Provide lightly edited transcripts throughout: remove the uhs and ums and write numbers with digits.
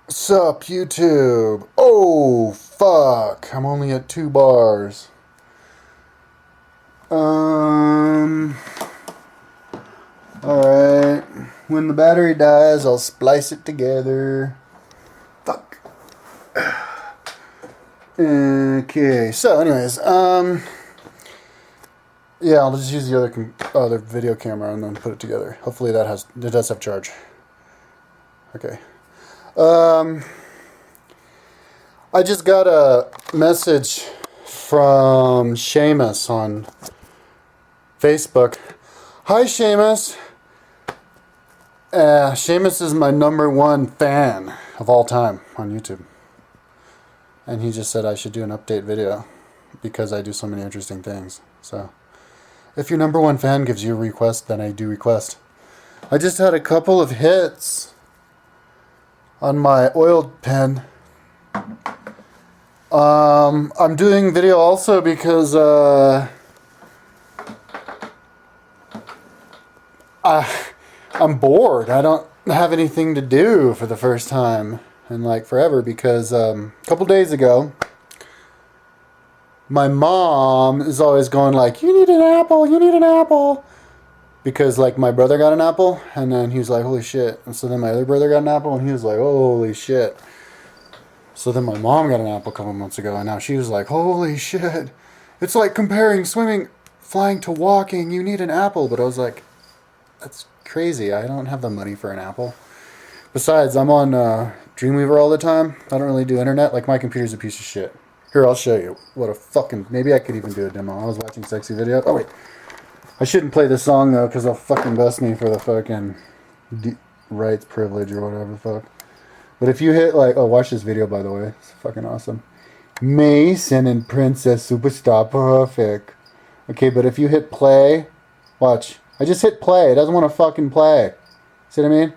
Sup, YouTube? Oh, fuck. I'm only at 2 bars. Um. Alright. When the battery dies, I'll splice it together. Fuck. Okay, so, anyways, yeah, I'll just use the other video camera and then put it together. Hopefully it does have charge. Okay. Um. I just got a message from Seamus on Facebook. Hi, Seamus. Seamus is my #1 fan of all time on YouTube. And he just said I should do an update video because I do so many interesting things. So, if your #1 fan gives you a request, then I do request. I just had a couple of hits on my oiled pen. I'm doing video also because I'm bored. I don't have anything to do for the first time in like forever because a couple days ago my mom is always going like, you need an apple, you need an apple, because like my brother got an apple and then he was like, holy shit. And so then my other brother got an apple and he was like, holy shit. So then my mom got an apple a couple months ago, and now she was like, holy shit. It's like comparing swimming, flying to walking. You need an apple. But I was like, that's crazy. I don't have the money for an apple. Besides, I'm on Dreamweaver all the time. I don't really do internet. Like, my computer's a piece of shit. Here, I'll show you. What a fucking... Maybe I could even do a demo. I was watching sexy video. Oh, wait. I shouldn't play this song, though, because they'll fucking bust me for the fucking rights privilege or whatever the fuck. But if you hit like, oh, watch this video by the way, it's fucking awesome. Mason and Princess Superstar Perfect. Okay, but if you hit play, watch. I just hit play. It doesn't want to fucking play. See what I mean?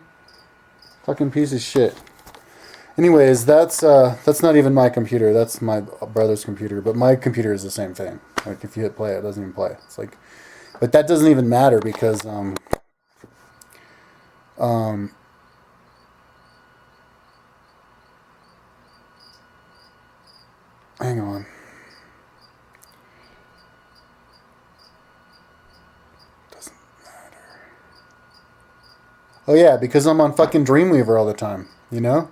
Fucking piece of shit. Anyways, that's not even my computer. That's my brother's computer. But my computer is the same thing. Like if you hit play, it doesn't even play. It's like, but that doesn't even matter because hang on. Doesn't matter. Oh yeah, because I'm on fucking Dreamweaver all the time, you know?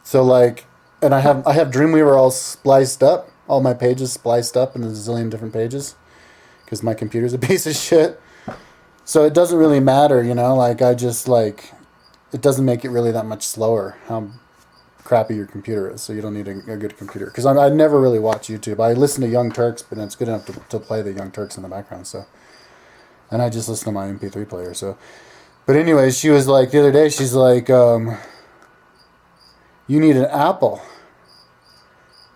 So like, and I have Dreamweaver all spliced up, all my pages spliced up in a zillion different pages, because my computer's a piece of shit. So it doesn't really matter, you know? Like I just like, it doesn't make it really that much slower how crappy your computer is, so you don't need a good computer. Because I never really watch YouTube. I listen to Young Turks, but it's good enough to play the Young Turks in the background. So, and I just listen to my MP3 player. So, but anyways, she was like the other day. She's like, you need an apple.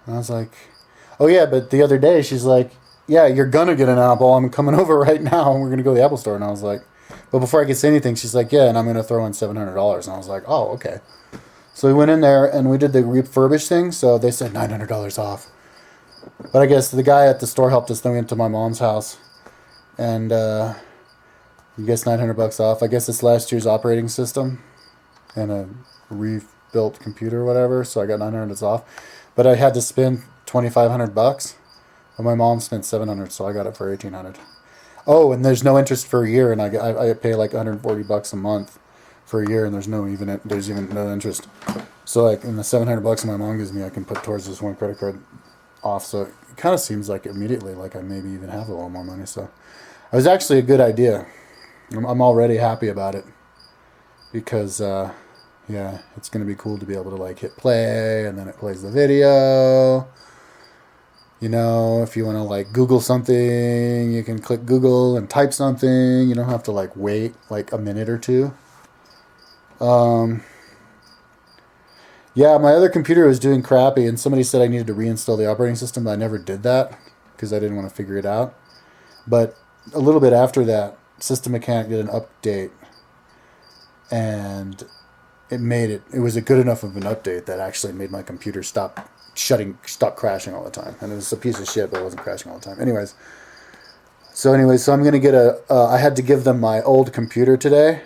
And I was like, oh yeah, but the other day she's like, yeah, you're gonna get an apple. I'm coming over right now, and we're gonna go to the Apple store. And I was like, but before I could say anything, she's like, yeah, and I'm gonna throw in $700. And I was like, oh, okay. So we went in there and we did the refurbish thing. So they said $900 off. But I guess the guy at the store helped us. Then we went to my mom's house, and you guess $900 off. I guess it's last year's operating system and a rebuilt computer or whatever. So I got $900 off. But I had to spend $2,500. But my mom spent $700, so I got it for $1,800. Oh, and there's no interest for a year, and I pay like $140 a month for a year, and there's even no interest. So like in the $700 my mom gives me, I can put towards this one credit card off. So it kind of seems like immediately like I maybe even have a little more money. So it was actually a good idea. I'm already happy about it because yeah, it's gonna be cool to be able to like hit play and then it plays the video. You know, if you want to like Google something, you can click Google and type something. You don't have to like wait like a minute or two. Yeah, my other computer was doing crappy, and somebody said I needed to reinstall the operating system, but I never did that because I didn't want to figure it out. But a little bit after that, System Mechanic did an update, and it was a good enough of an update that actually made my computer stop crashing all the time. And it was a piece of shit, but it wasn't crashing all the time. So I'm going to get I had to give them my old computer today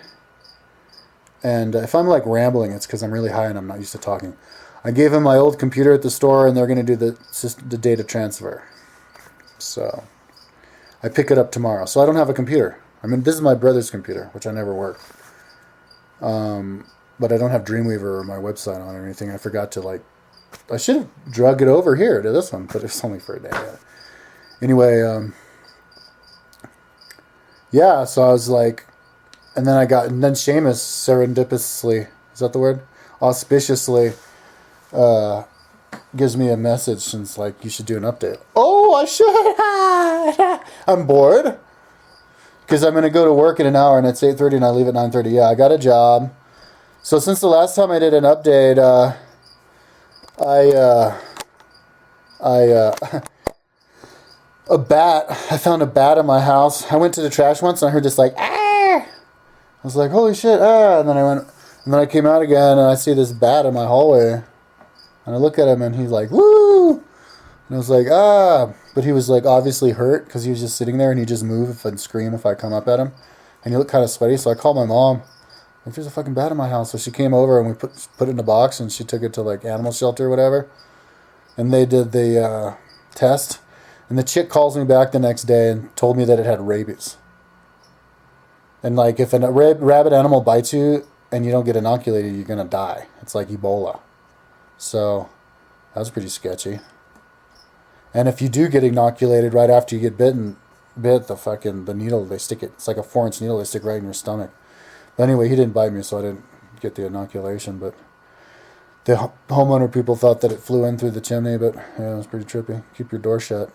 And if I'm like rambling, it's because I'm really high and I'm not used to talking. I gave him my old computer at the store, and they're going to do the data transfer. So I pick it up tomorrow. So I don't have a computer. I mean, this is my brother's computer, which I never work. But I don't have Dreamweaver or my website on or anything. I forgot to like. I should have drug it over here to this one, but it's only for a day. Anyway, yeah. So I was like, and then Seamus serendipitously, is that the word? Auspiciously, gives me a message and it's like, you should do an update. Oh, I should. I'm bored because I'm gonna go to work in an hour and it's 8:30 and I leave at 9:30. Yeah, I got a job. So since the last time I did an update, I found a bat in my house. I went to the trash once and I heard this like, ah! I was like, holy shit, ah! And then I came out again and I see this bat in my hallway. And I look at him and he's like, woo! And I was like, ah! But he was like obviously hurt because he was just sitting there and he'd just move and scream if I come up at him. And he looked kind of sweaty, so I called my mom. Like, there's a fucking bat in my house. So she came over and we put it in a box and she took it to like animal shelter or whatever. And they did the test. And the chick calls me back the next day and told me that it had rabies. And like if a rabid animal bites you and you don't get inoculated, you're going to die. It's like Ebola. So that was pretty sketchy. And if you do get inoculated right after you get bit, the needle, they stick it. It's like a 4-inch needle they stick right in your stomach. But anyway, he didn't bite me, so I didn't get the inoculation. But the homeowner people thought that it flew in through the chimney, but yeah, it was pretty trippy. Keep your door shut.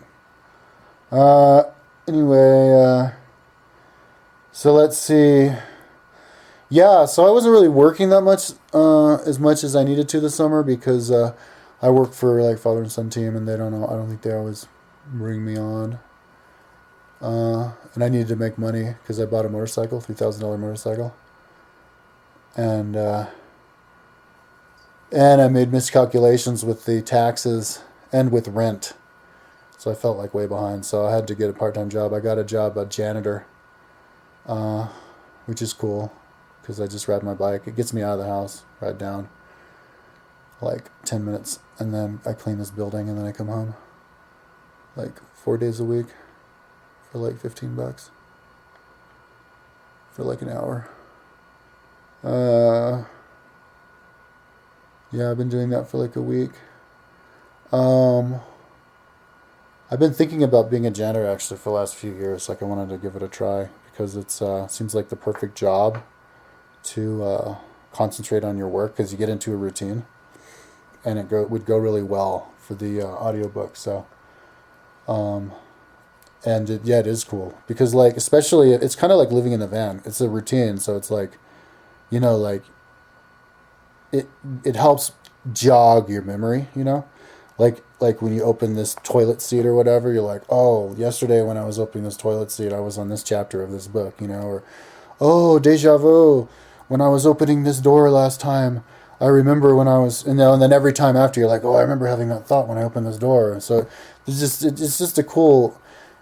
Anyway, so let's see. Yeah, so I wasn't really working that much, as much as I needed to this summer because I work for like father and son team, and they don't know. I don't think they always bring me on. And I needed to make money because I bought a motorcycle, $3,000 motorcycle, and I made miscalculations with the taxes and with rent. So I felt like way behind. So I had to get a part-time job. I got a job, a janitor, which is cool because I just ride my bike. It gets me out of the house, ride down like 10 minutes, and then I clean this building, and then I come home like 4 days a week for like $15 for like an hour. Yeah, I've been doing that for like a week. I've been thinking about being a janitor actually for the last few years. Like I wanted to give it a try because it seems like the perfect job to concentrate on your work because you get into a routine, and it would go really well for the audiobook. So, it is cool because like especially it's kind of like living in a van. It's a routine, so it's like, like it helps jog your memory, like when you open this toilet seat or whatever, you're like, oh, yesterday when I was opening this toilet seat, I was on this chapter of this book, or, oh, deja vu, when I was opening this door last time, I remember when I was, and then every time after you're like, oh, I remember having that thought when I opened this door. So it's just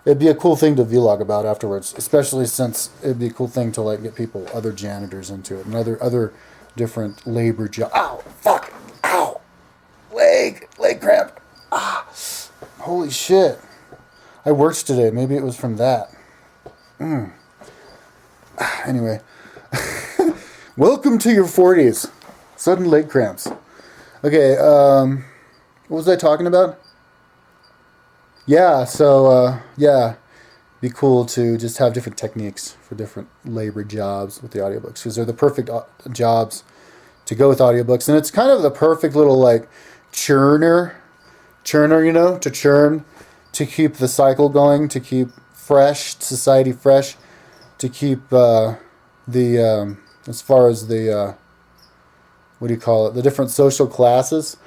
it'd be a cool thing to vlog about afterwards, especially since it'd be a cool thing to like get other janitors into it and other different labor jobs. Ow, fuck, ow, leg cramp. Ah, holy shit. I worked today. Maybe it was from that. Anyway. Welcome to your 40s. Sudden leg cramps. Okay, what was I talking about? Yeah, so, be cool to just have different techniques for different labor jobs with the audiobooks because they're the perfect jobs to go with audiobooks. And it's kind of the perfect little, like, churner, to churn, to keep the cycle going, to keep society fresh, to keep as far as the, the different social classes,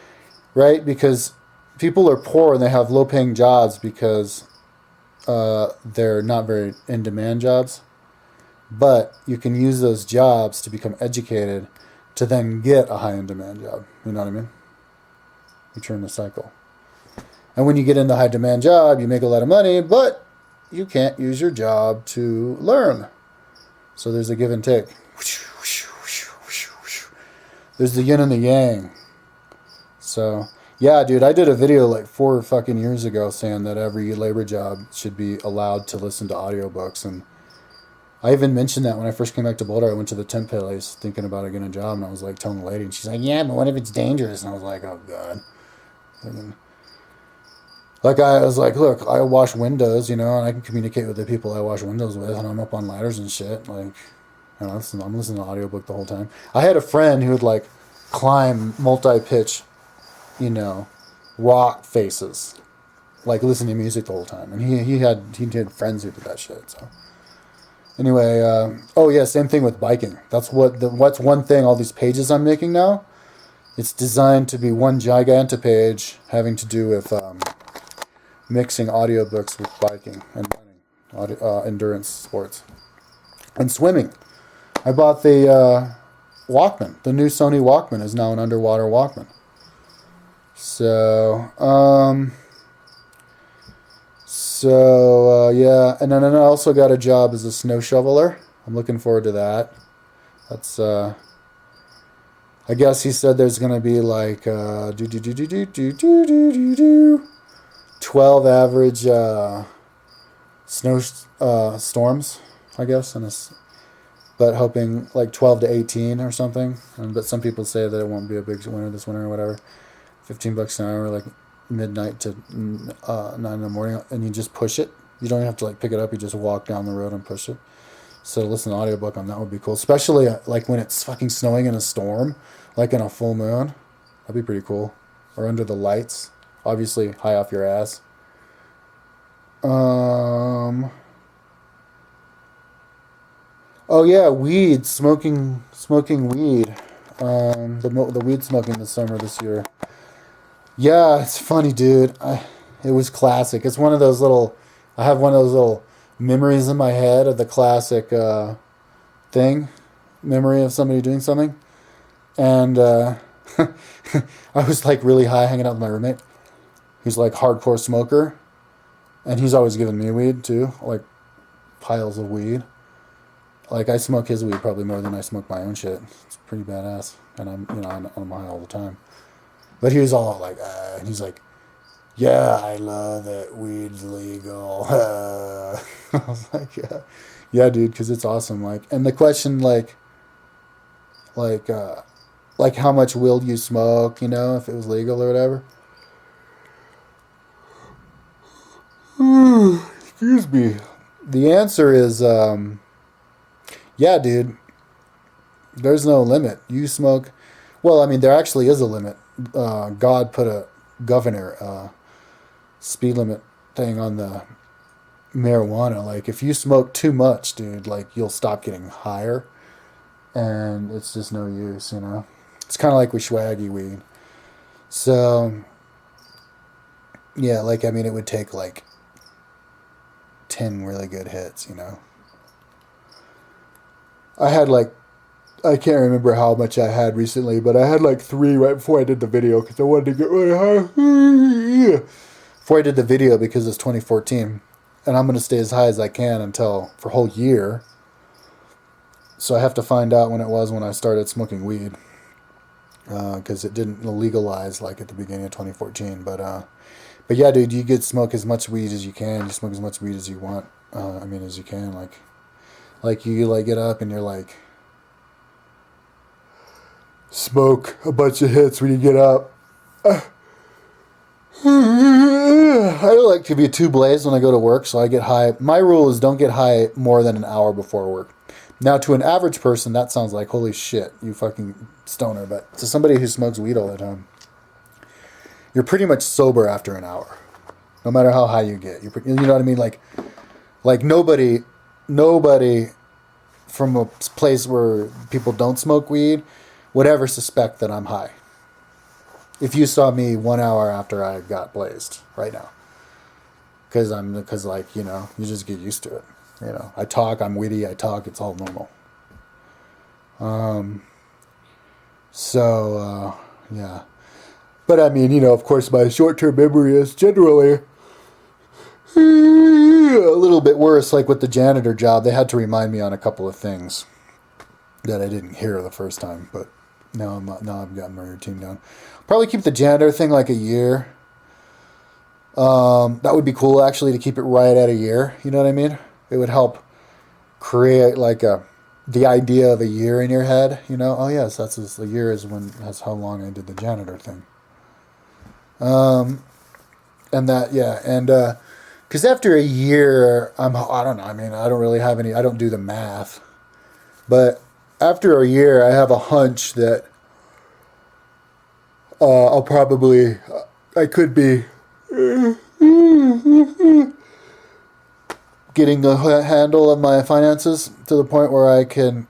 right? Because people are poor and they have low-paying jobs because they're not very in-demand jobs. But you can use those jobs to become educated to then get a high-in-demand job. You know what I mean? You turn the cycle. And when you get in the high-demand job, you make a lot of money, but you can't use your job to learn. So there's a give and take. There's the yin and the yang. So, yeah, dude, I did a video like 4 fucking years ago saying that every labor job should be allowed to listen to audiobooks. And I even mentioned that when I first came back to Boulder. I went to the temp place thinking about getting a job, and I was like telling the lady, and she's like, yeah, but what if it's dangerous? And I was like, oh, God. Like, I was like, look, I wash windows, you know, and I can communicate with the people I wash windows with, and I'm up on ladders and shit. Like, you know, I'm listening to audiobook the whole time. I had a friend who would, like, climb multi-pitch, you know, rock faces, like, listening to music the whole time. And he had friends who did that shit, so. Anyway, oh, yeah, same thing with biking. What's one thing, all these pages I'm making now, it's designed to be one gigantic page having to do with... mixing audiobooks with biking and running, endurance sports, and swimming. I bought the Walkman. The new Sony Walkman is now an underwater Walkman. So, yeah. And then I also got a job as a snow shoveler. I'm looking forward to that. That's, I guess he said there's going to be like, 12 average snow storms, I guess, but hoping like 12 to 18 or something. But some people say that it won't be a big winter this winter or whatever. $15 an hour, like midnight to 9 in the morning, and you just push it. You don't have to like pick it up. You just walk down the road and push it. So listen to an audiobook on that would be cool, especially like when it's fucking snowing in a storm, like in a full moon. That'd be pretty cool. Or under the lights. Obviously, high off your ass. Oh yeah, weed. Smoking weed. The weed smoking this summer this year. Yeah, it's funny, dude. It was classic. It's one of those little... I have one of those little memories in my head of the classic thing. Memory of somebody doing something. And I was like really high hanging out with my roommate. He's like hardcore smoker, and he's always giving me weed too, like piles of weed. Like I smoke his weed probably more than I smoke my own shit. It's pretty badass, and I'm high all the time. But he was all like, and he's like, yeah, I love that weed's legal. I was like, yeah, dude, because it's awesome. Like, and the question like how much will you smoke? You know, if it was legal or whatever. Excuse me. The answer is, yeah, dude. There's no limit. You smoke. Well, I mean, there actually is a limit. God put a governor speed limit thing on the marijuana. Like, if you smoke too much, dude, like, you'll stop getting higher. And it's just no use, you know. It's kind of like with swaggy weed. So, yeah, like, I mean, it would take, like, 10 really good hits, you know. I had like, I can't remember how much I had recently, but I had like 3 right before I did the video because I wanted to get really high. Before I did the video because it's 2014, and I'm going to stay as high as I can for a whole year. So I have to find out when it was when I started smoking weed, because it didn't legalize like at the beginning of 2014, But yeah, dude, you could smoke as much weed as you can. You smoke as much weed as you want. As you can. Like you like get up and you're like, smoke a bunch of hits when you get up. I like to be too blazed when I go to work, so I get high. My rule is don't get high more than an hour before work. Now, to an average person, that sounds like, holy shit, you fucking stoner. But to somebody who smokes weed all the time, you're pretty much sober after an hour, no matter how high you get. You know what I mean? Like nobody from a place where people don't smoke weed would ever suspect that I'm high. If you saw me 1 hour after I got blazed right now, because like, you know, you just get used to it. You know, I talk, I'm witty, it's all normal. Yeah. But I mean, you know, of course, my short-term memory is generally a little bit worse. Like with the janitor job, they had to remind me on a couple of things that I didn't hear the first time. But No, I'm not. No, I've gotten my routine down. Probably keep the janitor thing like a year. That would be cool actually to keep it right at a year. You know what I mean? It would help create like the idea of a year in your head. You know? Oh yes, the year is that's how long I did the janitor thing. And that yeah, and because after a year, I don't know. I mean, I don't really have any. I don't do the math, but after a year, I have a hunch that I could be getting the handle of my finances to the point where I can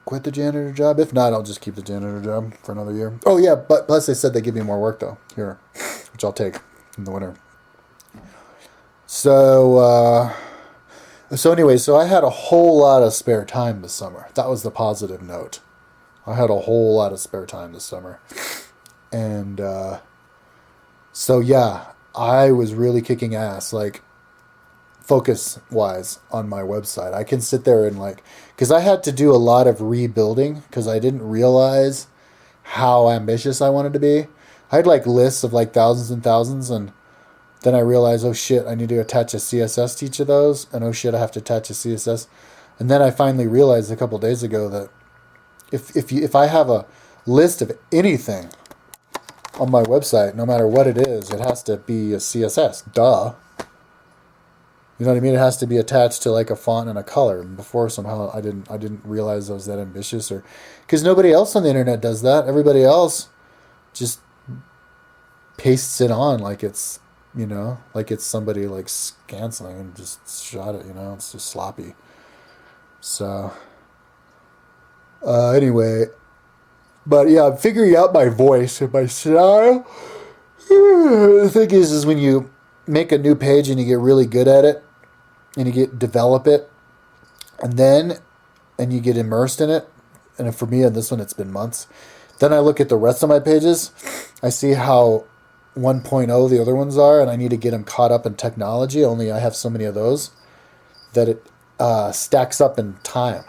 quit the janitor job. If not, I'll just keep the janitor job for another year. Oh yeah, but plus they said they give me more work though here, which I'll take in the winter. So anyway, so I had a whole lot of spare time this summer. That was the positive note. I had a whole lot of spare time this summer. And so yeah, I was really kicking ass, like focus wise on my website. I can sit there and like, because I had to do a lot of rebuilding because I didn't realize how ambitious I wanted to be. I had like lists of like thousands and thousands, and then I realized, oh shit, I need to attach a CSS to each of those, and oh shit, I have to attach a CSS. And then I finally realized a couple days ago that if I have a list of anything on my website, no matter what it is, it has to be a CSS. Duh. You know what I mean? It has to be attached to like a font and a color. And before somehow I didn't realize I was that ambitious, or because nobody else on the internet does that. Everybody else just pastes it on like it's, you know, like it's somebody like scanned something and just shot it. You know, it's just sloppy. So anyway, but yeah, I'm figuring out my voice and my style. The thing is when you make a new page and you get really good at it, and you develop it, and you get immersed in it. And for me on this one, it's been months. Then I look at the rest of my pages. I see how 1.0 the other ones are, and I need to get them caught up in technology. Only I have so many of those that it stacks up in time.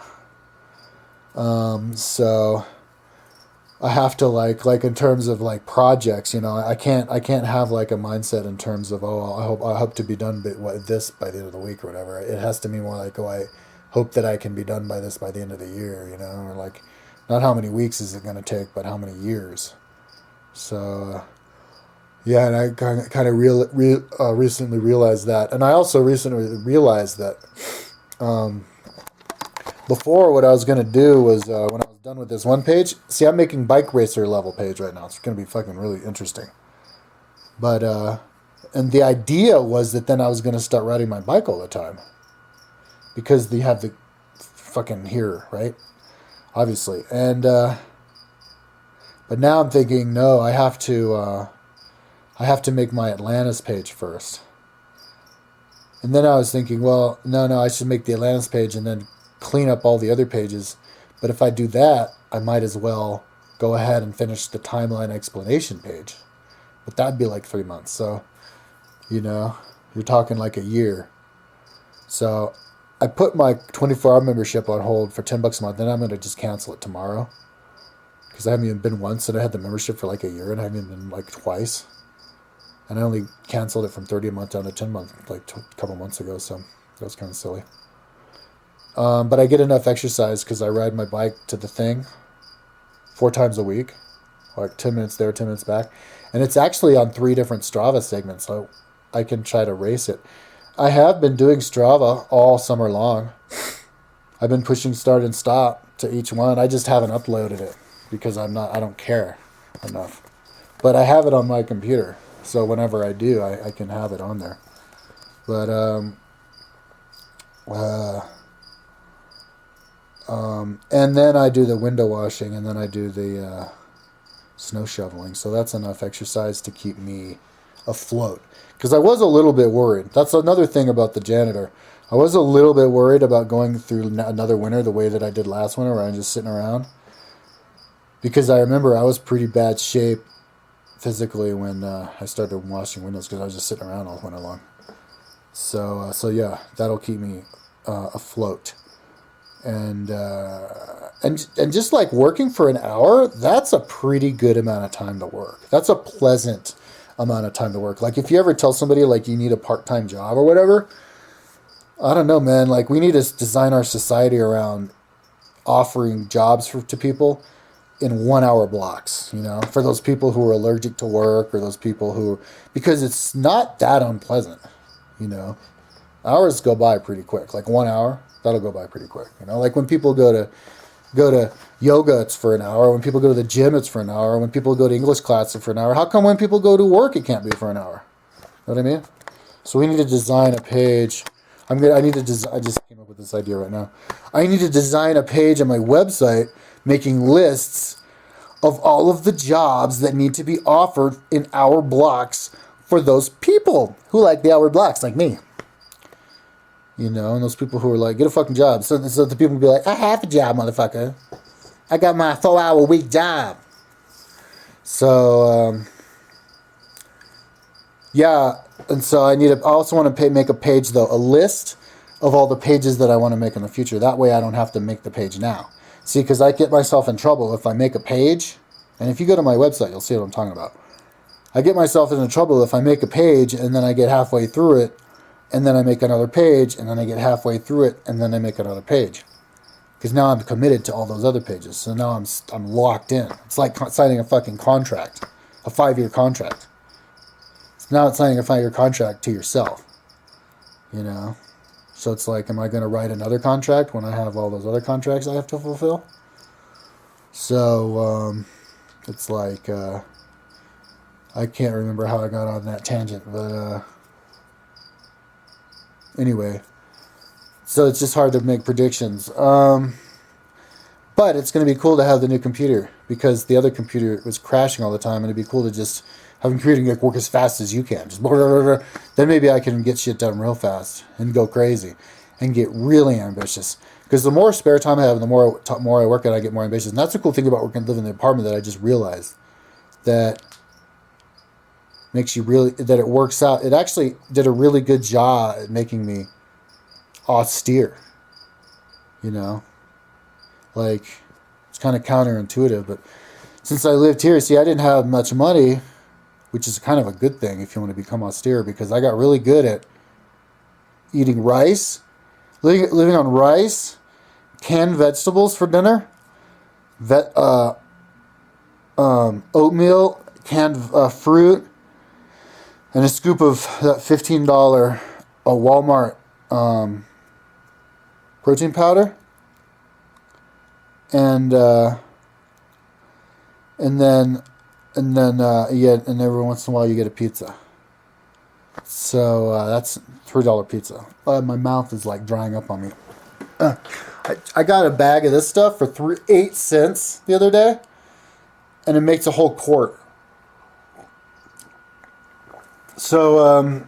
So I have to like in terms of like projects, you know, I can't have like a mindset in terms of, oh, I hope to be done with this by the end of the week or whatever. It has to be more like, oh, I hope that I can be done by this by the end of the year, you know, or like not how many weeks is it going to take, but how many years. So yeah, and I kind of recently realized that, and I also recently realized that before, what I was going to do was, when I was done with this one page, see, I'm making bike racer level page right now. It's going to be fucking really interesting. But, and the idea was that then I was going to start riding my bike all the time. Because they have the fucking here, right? Obviously. And, but now I'm thinking, no, I have to make my Atlantis page first. And then I was thinking, well, no, I should make the Atlantis page and then clean up all the other pages. But if I do that, I might as well go ahead and finish the timeline explanation page. But that'd be like 3 months. So, you know, you're talking like a year. So I put my 24-hour membership on hold for $10 a month. Then I'm going to just cancel it tomorrow. Because I haven't even been once, and I had the membership for like a year, and I haven't even been like twice. And I only canceled it from 30 a month down to 10 a month like a couple months ago. So that was kind of silly. But I get enough exercise because I ride my bike to the thing 4 times a week, like 10 minutes there, 10 minutes back. And it's actually on 3 different Strava segments, so I can try to race it. I have been doing Strava all summer long. I've been pushing start and stop to each one. I just haven't uploaded it because I don't care enough. But I have it on my computer, so whenever I do, I can have it on there. But, and then I do the window washing, and then I do the snow shoveling. So that's enough exercise to keep me afloat. Because I was a little bit worried. That's another thing about the janitor. I was a little bit worried about going through another winter the way that I did last winter, where I'm just sitting around. Because I remember I was pretty bad shape physically when I started washing windows, because I was just sitting around all winter long. So yeah, that'll keep me afloat. And and just like working for an hour, that's a pretty good amount of time to work. That's a pleasant amount of time to work. Like if you ever tell somebody like you need a part-time job or whatever, I don't know, man. Like we need to design our society around offering jobs to people in 1 hour blocks, you know, for those people who are allergic to work or those people who, because it's not that unpleasant, you know. Hours go by pretty quick. Like 1 hour, that'll go by pretty quick, you know. Like when people go to yoga, it's for an hour. When people go to the gym, it's for an hour. When people go to English class, it's for an hour. How come when people go to work, it can't be for an hour? Know what I mean? So we need to design a page. I just came up with this idea right now. I need to design a page on my website making lists of all of the jobs that need to be offered in hour blocks for those people who like the hour blocks, like me. You know, and those people who are like, get a fucking job. So the people will be like, I have a job, motherfucker. I got my 4-hour week job. So, yeah. And so I also want to make a page, though, a list of all the pages that I want to make in the future. That way I don't have to make the page now. See, because I get myself in trouble if I make a page. And if you go to my website, you'll see what I'm talking about. I get myself into trouble if I make a page and then I get halfway through it and then I make another page and then I get halfway through it and then I make another page. Because now I'm committed to all those other pages. So now I'm locked in. It's like signing a fucking contract, a 5-year contract. Now it's signing a 5-year contract to yourself, you know? So it's like, am I going to write another contract when I have all those other contracts I have to fulfill? So, it's like, I can't remember how I got on that tangent, but, anyway. So it's just hard to make predictions. But it's going to be cool to have the new computer, because the other computer was crashing all the time, and it'd be cool to just have a computer work as fast as you can. Just blah, blah, blah, blah. Then maybe I can get shit done real fast and go crazy and get really ambitious. Because the more spare time I have, and the more I work at, I get more ambitious. And that's the cool thing about living in the apartment that I just realized, that makes you really, that it works out. It actually did a really good job at making me austere. You know, like it's kind of counterintuitive, but since I lived here, see, I didn't have much money, which is kind of a good thing if you want to become austere, because I got really good at eating rice, living on rice, canned vegetables for dinner, oatmeal, canned fruit, and a scoop of that $15 Walmart protein powder, and then every once in a while you get a pizza. So that's $3 pizza. My mouth is like drying up on me. I got a bag of this stuff for 8 cents the other day, and it makes a whole quart. So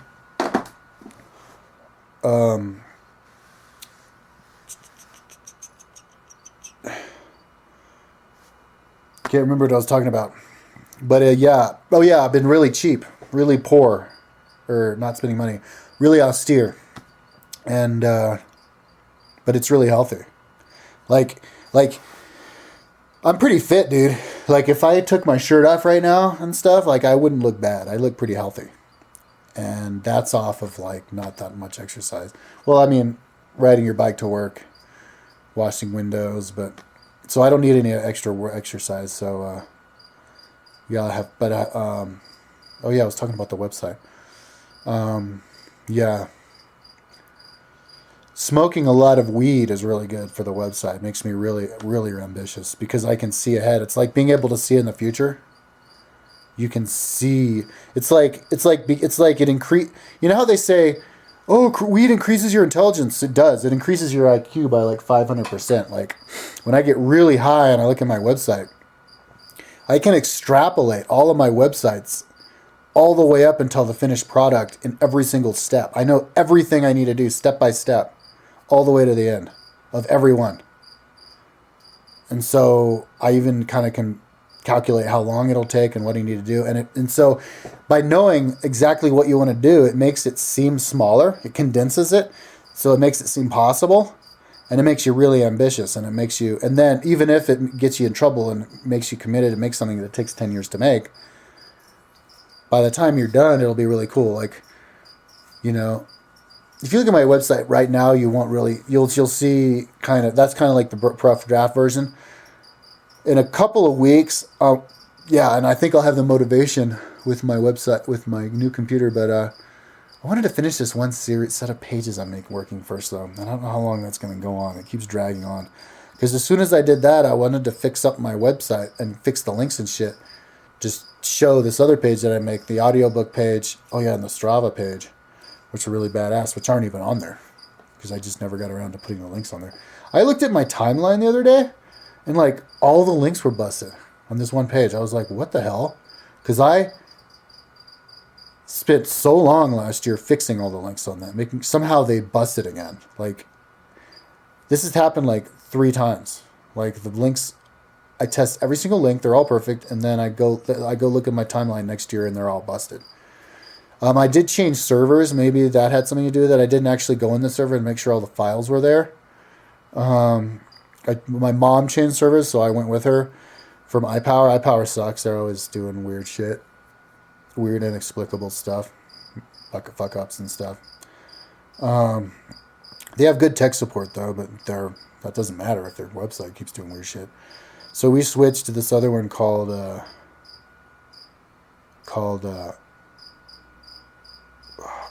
can't remember what I was talking about. But yeah. Oh yeah, I've been really cheap, really poor, or not spending money, really austere. And but it's really healthy. Like I'm pretty fit, dude. Like if I took my shirt off right now and stuff, like I wouldn't look bad. I look pretty healthy. And that's off of like not that much exercise. Well, I mean, riding your bike to work, washing windows, but so I don't need any extra exercise. So yeah, I have. But oh yeah, I was talking about the website. Yeah, smoking a lot of weed is really good for the website. It makes me really, really ambitious because I can see ahead. It's like being able to see in the future. You can see. It's like it increase. You know how they say, "Oh, weed increases your intelligence." It does. It increases your IQ by like 500%. Like when I get really high and I look at my website, I can extrapolate all of my websites all the way up until the finished product in every single step. I know everything I need to do step by step, all the way to the end of every one. And so I even kind of can calculate how long it'll take and what you need to do. And so by knowing exactly what you want to do, it makes it seem smaller. It condenses it. So it makes it seem possible. And it makes you really ambitious, and and then even if it gets you in trouble and makes you committed to make something that takes 10 years to make, by the time you're done, it'll be really cool. Like, you know, if you look at my website right now, you'll see that's kind of like the rough draft version. In a couple of weeks, and I think I'll have the motivation with my website, with my new computer, but I wanted to finish this one set of pages I'm working first, though. I don't know how long that's going to go on. It keeps dragging on. Because as soon as I did that, I wanted to fix up my website and fix the links and shit. Just show this other page that I make, the audiobook page, and the Strava page, which are really badass, which aren't even on there. Because I just never got around to putting the links on there. I looked at my timeline the other day, and like all the links were busted on this one page. I was like, what the hell? Because I spent so long last year fixing all the links on that, somehow they busted again. Like, this has happened like 3 times. Like, the links, I test every single link, they're all perfect, and then I go look at my timeline next year and they're all busted. I did change servers. Maybe that had something to do with it. I didn't actually go in the server and make sure all the files were there. My mom changed servers, so I went with her from iPower. iPower sucks. They're always doing weird shit. Weird, inexplicable stuff. Fuck ups and stuff. They have good tech support, though, but that doesn't matter if their website keeps doing weird shit. So we switched to this other one called oh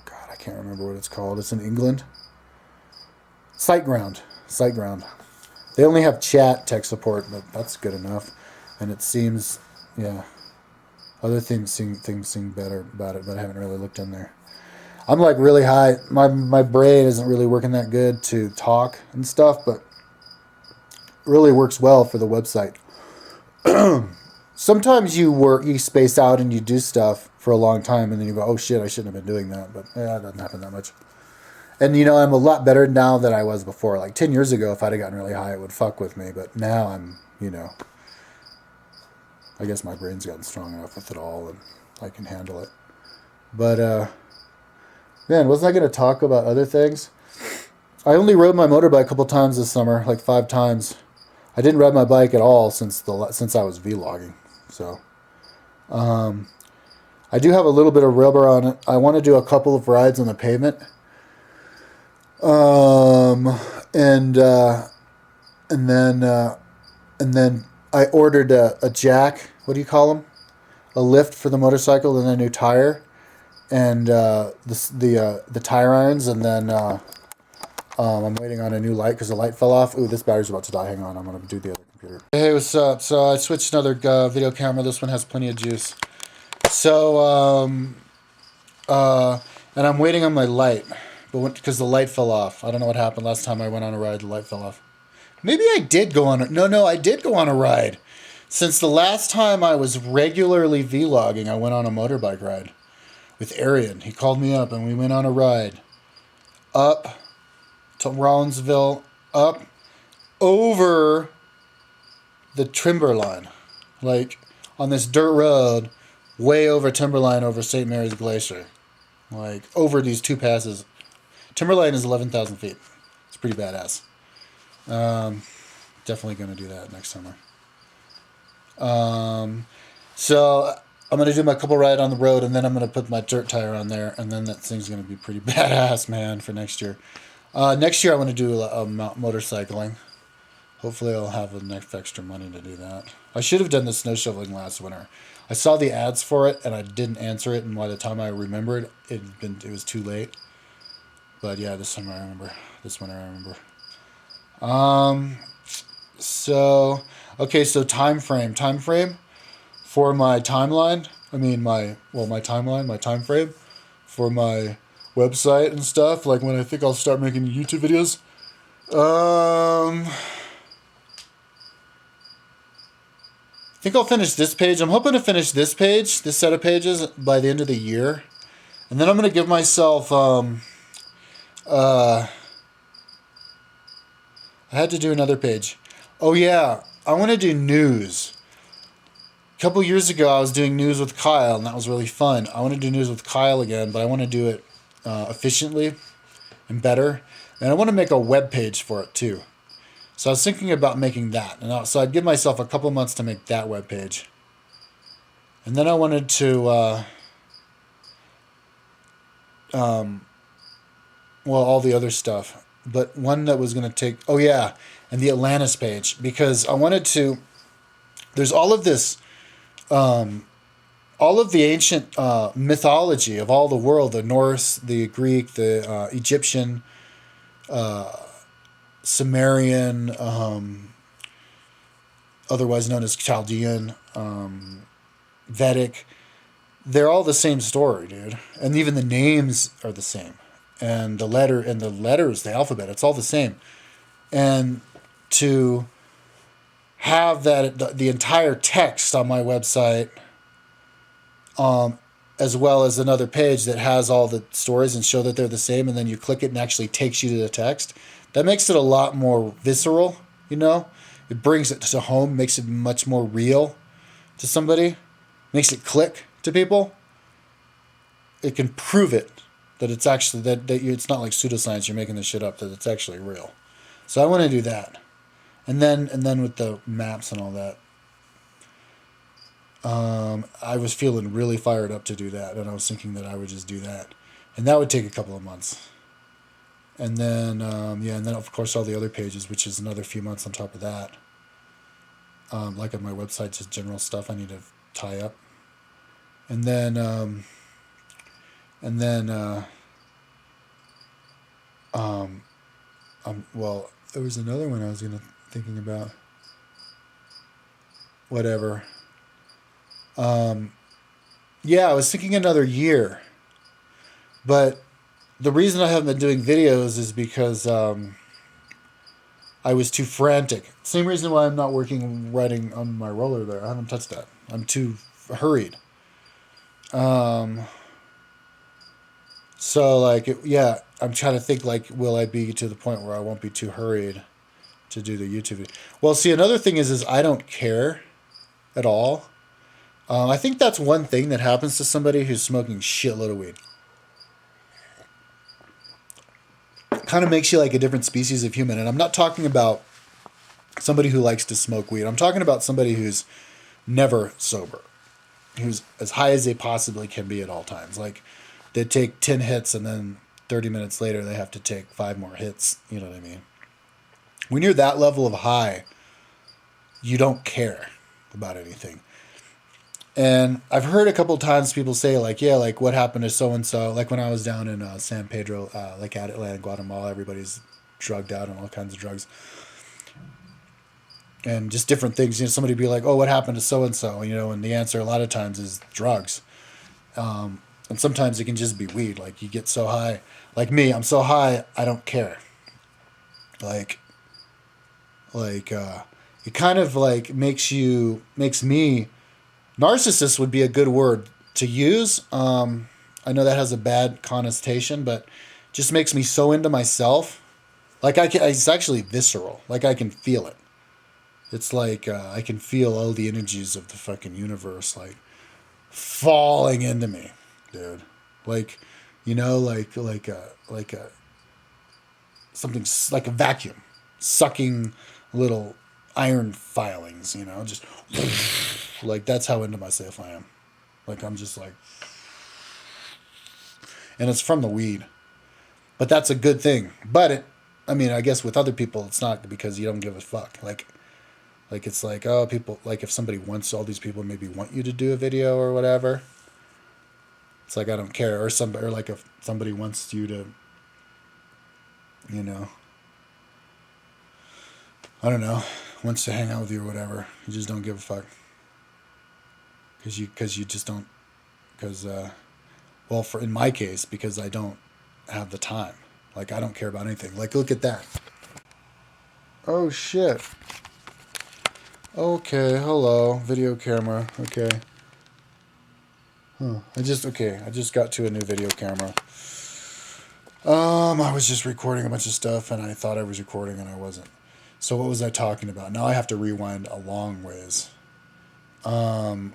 God, I can't remember what it's called. It's in England. SiteGround. They only have chat tech support, but that's good enough. And it seems, other things seem better about it, but I haven't really looked in there. I'm like really high. My brain isn't really working that good to talk and stuff, but really works well for the website. Sometimes you space out and you do stuff for a long time, and then you go, oh shit, I shouldn't have been doing that. But it doesn't happen that much. And I'm a lot better now than I was before. Like 10 years ago, if I'd have gotten really high, it would fuck with me. But now I'm, I guess my brain's gotten strong enough with it all, and I can handle it. But, man, wasn't I going to talk about other things? I only rode my motorbike a couple times this summer, like 5 times. I didn't ride my bike at all since I was vlogging. So, I do have a little bit of rubber on it. I want to do a couple of rides on the pavement. And then I ordered a jack. What do you call them? A lift for the motorcycle, and a new tire, and the tire irons, and then I'm waiting on a new light because the light fell off. Ooh, this battery's about to die. Hang on, I'm gonna do the other computer. Hey, what's up? So I switched another video camera. This one has plenty of juice. So and I'm waiting on my light, but because the light fell off. I don't know what happened last time I went on a ride. The light fell off. Maybe I did go on I did go on a ride. Since the last time I was regularly vlogging, I went on a motorbike ride with Arian. He called me up and we went on a ride up to Rollinsville, up over the timberline, like on this dirt road, way over timberline, over St. Mary's Glacier, like over these 2 passes. Timberline is 11,000 feet. It's pretty badass. Definitely going to do that next summer. So I'm going to do my couple ride on the road, and then I'm going to put my dirt tire on there, and then that thing's going to be pretty badass, man, for next year. Next year I want to do motorcycling. Hopefully I'll have enough extra money to do that. I should have done the snow shoveling last winter. I saw the ads for it, and I didn't answer it, and by the time I remembered, it was too late. But yeah, this winter I remember. So time frame for my timeline. My time frame for my website and stuff. Like when I think I'll start making YouTube videos. I think I'll finish this page. I'm hoping to finish this set of pages by the end of the year. And then I'm going to give myself, I had to do another page. Oh yeah, I want to do news. A couple years ago I was doing news with Kyle, and that was really fun. I want to do news with Kyle again, but I want to do it efficiently and better. And I want to make a web page for it too. So I was thinking about making that. And so I'd give myself a couple months to make that web page. And then I wanted to, all the other stuff. But one that was going to take, and the Atlantis page. Because I wanted to, there's all of this, all of the ancient mythology of all the world, the Norse, the Greek, the Egyptian, Sumerian, otherwise known as Chaldean, Vedic, they're all the same story, dude. And even the names are the same. And the letters, the alphabet, it's all the same. And to have the entire text on my website, as well as another page that has all the stories and show that they're the same, and then you click it and actually takes you to the text, that makes it a lot more visceral, you know? It brings it to home, makes it much more real to somebody, makes it click to people. It can prove it that it's actually, it's not like pseudoscience, you're making this shit up, that it's actually real. So I want to do that. And then with the maps and all that, I was feeling really fired up to do that, and I was thinking that I would just do that. And that would take a couple of months. And then, and then of course all the other pages, which is another few months on top of that. Like on my website, just general stuff I need to tie up. And then, there was another one I was thinking about. Whatever. I was thinking another year. But the reason I haven't been doing videos is because I was too frantic. Same reason why I'm not writing on my roller there. I haven't touched that. I'm too hurried. So I'm trying to think will I be to the point where I won't be too hurried to do the YouTube video. Well, see, another thing is I don't care at all. I think that's one thing that happens to somebody who's smoking shitload of weed. Kind of makes you like a different species of human. And I'm not talking about somebody who likes to smoke weed. I'm talking about somebody who's never sober, who's as high as they possibly can be at all times. Like they take 10 hits and then 30 minutes later they have to take 5 more hits. You know what I mean? When you're that level of high, you don't care about anything. And I've heard a couple times people say what happened to so-and-so? Like when I was down in San Pedro, at Atlanta, Guatemala, everybody's drugged out on all kinds of drugs. And just different things. You know, somebody be like, oh, what happened to so-and-so? You know, and the answer a lot of times is drugs. And sometimes it can just be weed. Like you get so high. Like me, I'm so high, I don't care. It kind of makes me, narcissist would be a good word to use. I know that has a bad connotation, but just makes me so into myself. It's actually visceral. Like I can feel it. It's I can feel all the energies of the fucking universe falling into me, dude. Something like a vacuum sucking little iron filings, just that's how into myself I am. I'm just and it's from the weed, but that's a good thing. But I guess with other people it's not, because you don't give a fuck. It's people, if somebody wants, all these people maybe want you to do a video or whatever. It's I don't care. Or if somebody wants you to, I don't know, wants to hang out with you or whatever. You just don't give a fuck. Because you just don't, in my case, because I don't have the time. I don't care about anything. Look at that. Oh, shit. Okay, hello, video camera. Okay. I just got to a new video camera. I was just recording a bunch of stuff, and I thought I was recording, and I wasn't. So what was I talking about? Now I have to rewind a long ways. I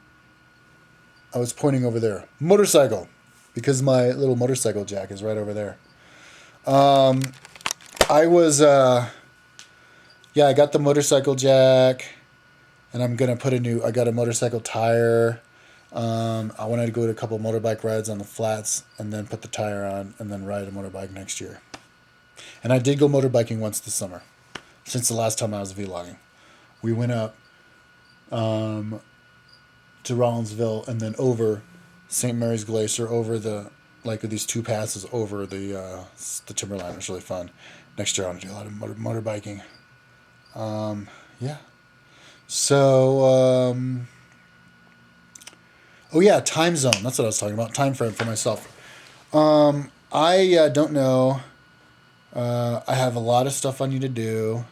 was pointing over there. Motorcycle. Because my little motorcycle jack is right over there. I was, I got the motorcycle jack, and I'm going to put I got a motorcycle tire. I wanted to go to a couple motorbike rides on the flats and then put the tire on and then ride a motorbike next year. And I did go motorbiking once this summer, since the last time I was vlogging. We went up to Rollinsville and then over St. Mary's Glacier, over these two passes over the timberline. It was really fun. Next year I want to do a lot of motorbiking. Yeah. So, time zone. That's what I was talking about. Time frame for myself. I don't know. I have a lot of stuff I need to do.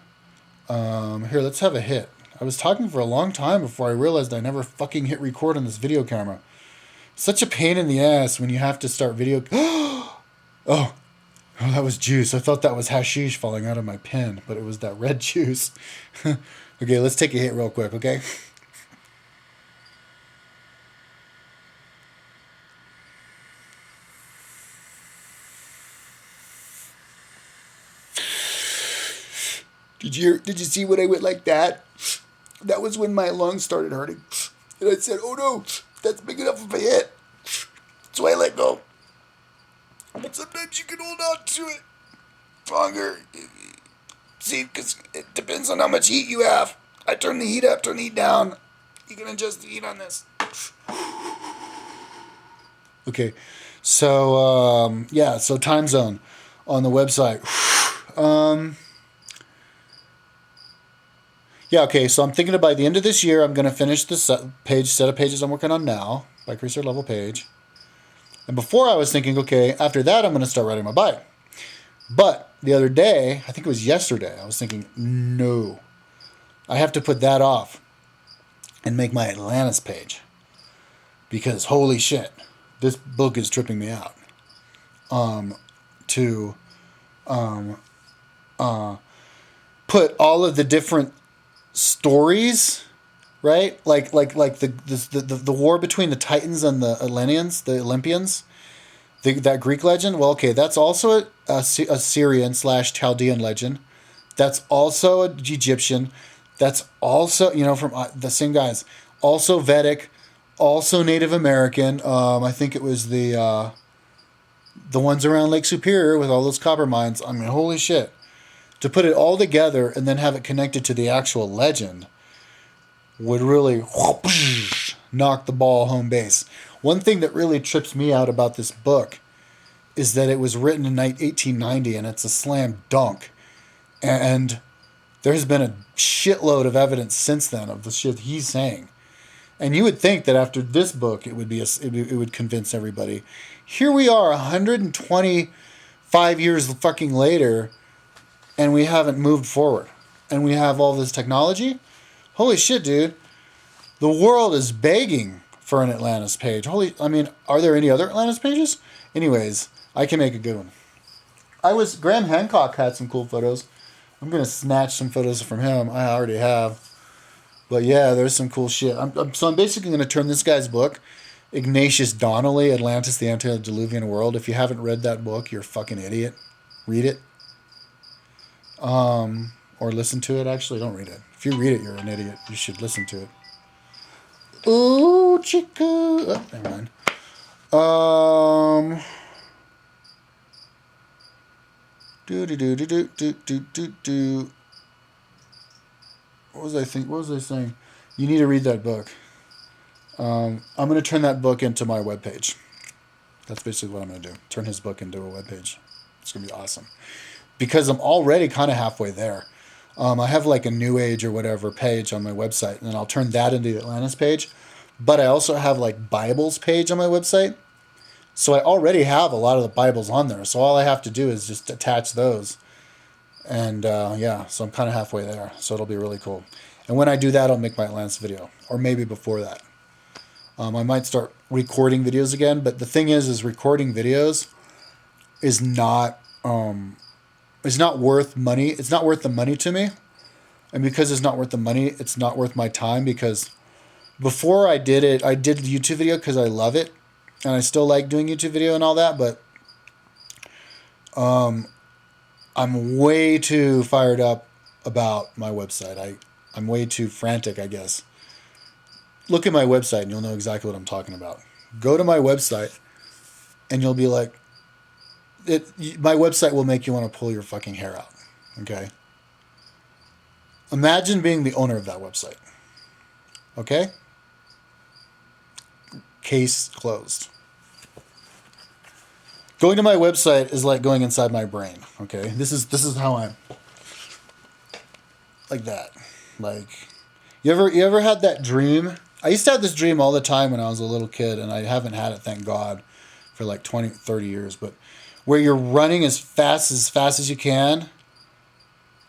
Here, let's have a hit. I was talking for a long time before I realized I never fucking hit record on this video camera. Such a pain in the ass when you have to start video. Oh, that was juice. I thought that was hashish falling out of my pen, but it was that red juice. Okay, let's take a hit real quick, okay? Did you see when I went like that? That was when my lungs started hurting. And I said, oh no, that's big enough of a hit. So I let go. But sometimes you can hold on to it longer. See, because it depends on how much heat you have. I turn the heat up, turn the heat down. You can adjust the heat on this. Okay, so, so time zone on the website. So I'm thinking that by the end of this year, I'm going to finish the set of pages I'm working on now, Bike Racer level page. And before I was thinking, okay, after that, I'm going to start riding my bike. But the other day, I think it was yesterday, I was thinking, no, I have to put that off and make my Atlantis page. Because holy shit, this book is tripping me out. Put all of the different stories, right? Like the war between the Titans and the Olympians, that Greek legend. Well, okay, that's also a Syrian / Chaldean legend. That's also an Egyptian. That's also, from the same guys. Also Vedic, also Native American. I think it was the ones around Lake Superior with all those copper mines. I mean, holy shit. To put it all together and then have it connected to the actual legend would really knock the ball home base. One thing that really trips me out about this book is that it was written in 1890 and it's a slam dunk. And there's been a shitload of evidence since then of the shit he's saying. And you would think that after this book, it would convince everybody. Here we are 125 years fucking later, and we haven't moved forward. And we have all this technology. Holy shit, dude. The world is begging for an Atlantis page. Are there any other Atlantis pages? Anyways, I can make a good one. Graham Hancock had some cool photos. I'm going to snatch some photos from him. I already have. But yeah, there's some cool shit. So I'm basically going to turn this guy's book, Ignatius Donnelly, Atlantis, the Antediluvian World. If you haven't read that book, you're a fucking idiot. Read it. Or listen to it. Actually, don't read it. If you read it, you're an idiot. You should listen to it. Ooh, chica. Oh, never mind. What was I saying? You need to read that book. I'm going to turn that book into my webpage. That's basically what I'm going to do. Turn his book into a webpage. It's going to be awesome. Because I'm already kind of halfway there. I have like a New Age or whatever page on my website, and then I'll turn that into the Atlantis page. But I also have like Bibles page on my website. So I already have a lot of the Bibles on there. So all I have to do is just attach those. And so I'm kind of halfway there. So it'll be really cool. And when I do that, I'll make my Atlantis video. Or maybe before that. I might start recording videos again. But the thing is recording videos is not worth money. It's not worth the money to me. And because it's not worth the money, it's not worth my time. Because before I did it, I did the YouTube video because I love it. And I still like doing YouTube video and all that. But I'm way too fired up about my website. I'm way too frantic, I guess. Look at my website and you'll know exactly what I'm talking about. Go to my website and you'll be like, my website will make you want to pull your fucking hair out. Okay? Imagine being the owner of that website. Okay? Case closed. Going to my website is like going inside my brain. Okay? This is how I'm like that. Like, you ever had that dream? I used to have this dream all the time when I was a little kid, and I haven't had it, thank God, for like 20, 30 years, but where you're running as fast as you can,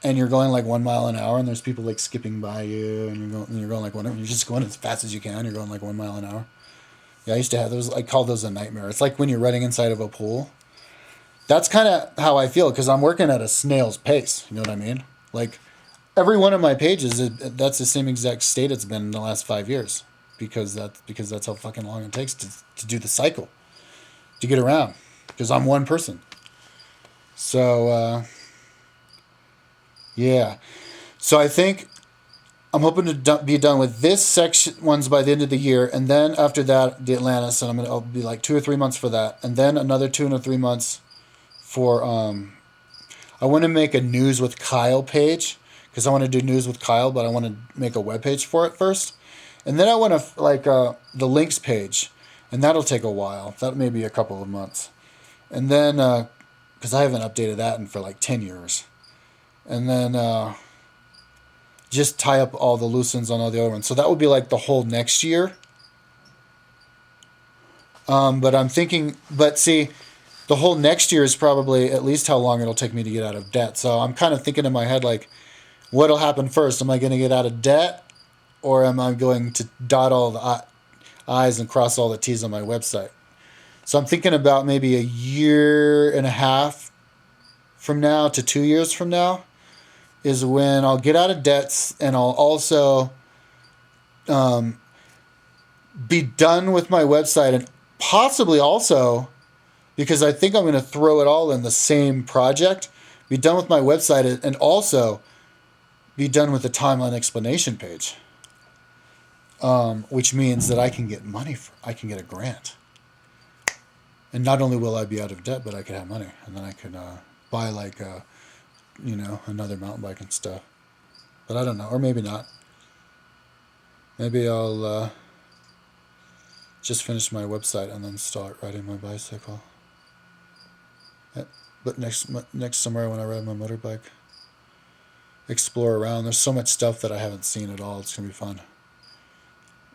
and you're going like 1 mile an hour, and there's people like skipping by you, and you're going like whatever. You're just going as fast as you can. You're going like 1 mile an hour. Yeah, I used to have those. I call those a nightmare. It's like when you're running inside of a pool. That's kind of how I feel because I'm working at a snail's pace. You know what I mean? Like every one of my pages, that's the same exact state it's been in the last 5 years because that's how fucking long it takes to do the cycle, to get around. Because I'm one person. So. Yeah. So I think I'm hoping to be done with this section ones by the end of the year. And then after that, the Atlantis. And I'll be like 2 or 3 months for that. And then another 2 or 3 months for... I want to make a News with Kyle page. Because I want to do News with Kyle. But I want to make a web page for it first. And then I want to... the links page. And that'll take a while. That may be a couple of months. And then... because I haven't updated that in for like 10 years. And then just tie up all the loose ends on all the other ones. So that would be like the whole next year. But I'm thinking, see, the whole next year is probably at least how long it'll take me to get out of debt. So I'm kind of thinking in my head, like, what'll happen first? Am I going to get out of debt? Or am I going to dot all the I's and cross all the T's on my website? So I'm thinking about maybe a year and a half from now to 2 years from now is when I'll get out of debts and I'll also be done with my website and possibly also, because I think I'm going to throw it all in the same project, be done with my website and also be done with the timeline explanation page, which means that I can get money, I can get a grant. And not only will I be out of debt, but I could have money. And then I could buy like another mountain bike and stuff. But I don't know. Or maybe not. Maybe I'll just finish my website and then start riding my bicycle. But next summer when I ride my motorbike, explore around. There's so much stuff that I haven't seen at all. It's going to be fun.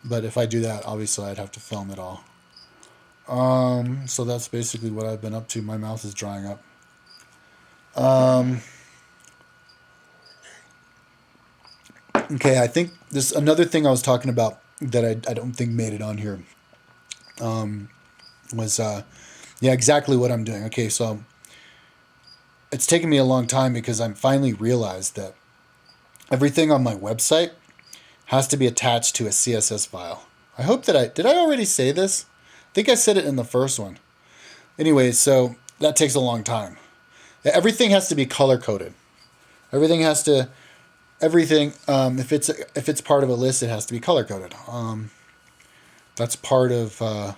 But if I do that, obviously I'd have to film it all. So that's basically what I've been up to. My mouth is drying up. Okay, I think this another thing I was talking about that I don't think made it on here was exactly what I'm doing. Okay, so it's taken me a long time because I'm finally realized that everything on my website has to be attached to a CSS file. I hope that did I already say this? I think I said it in the first one. Anyway, so that takes a long time. Everything has to be color coded. Everything if it's part of a list, it has to be color coded. That's part of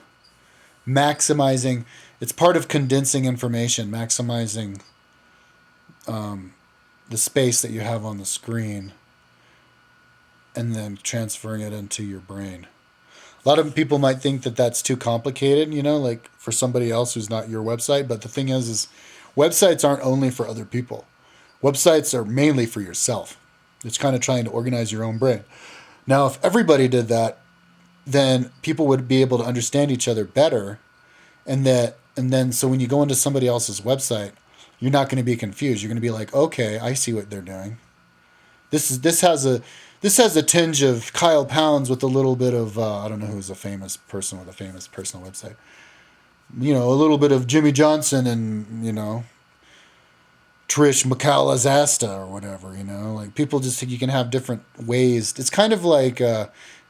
maximizing. It's part of condensing information, maximizing the space that you have on the screen, and then transferring it into your brain. A lot of people might think that that's too complicated, like for somebody else who's not your website. But the thing is websites aren't only for other people. Websites are mainly for yourself. It's kind of trying to organize your own brain. Now, if everybody did that, then people would be able to understand each other better. And then so when you go into somebody else's website, you're not going to be confused. You're going to be like, okay, I see what they're doing. This has a tinge of Kyle Pounds with a little bit of, I don't know who's a famous person with a famous personal website. A little bit of Jimmy Johnson and, Trish McCallazasta or whatever, Like people just think you can have different ways. It's kind of like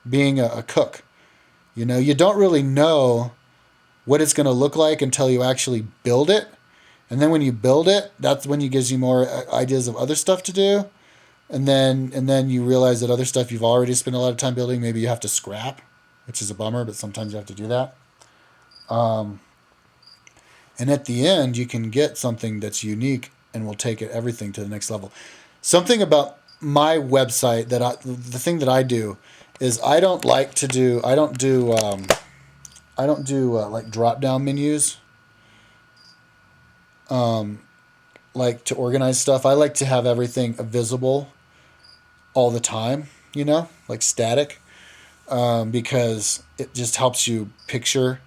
being a cook. You don't really know what it's going to look like until you actually build it. And then when you build it, that's when it gives you more ideas of other stuff to do. And then you realize that other stuff you've already spent a lot of time building, maybe you have to scrap, which is a bummer, but sometimes you have to do that. And at the end, you can get something that's unique and will take everything to the next level. Something about my website the thing that I do is I don't do like drop down menus, like to organize stuff. I like to have everything visible all the time, like static, because it just helps you picture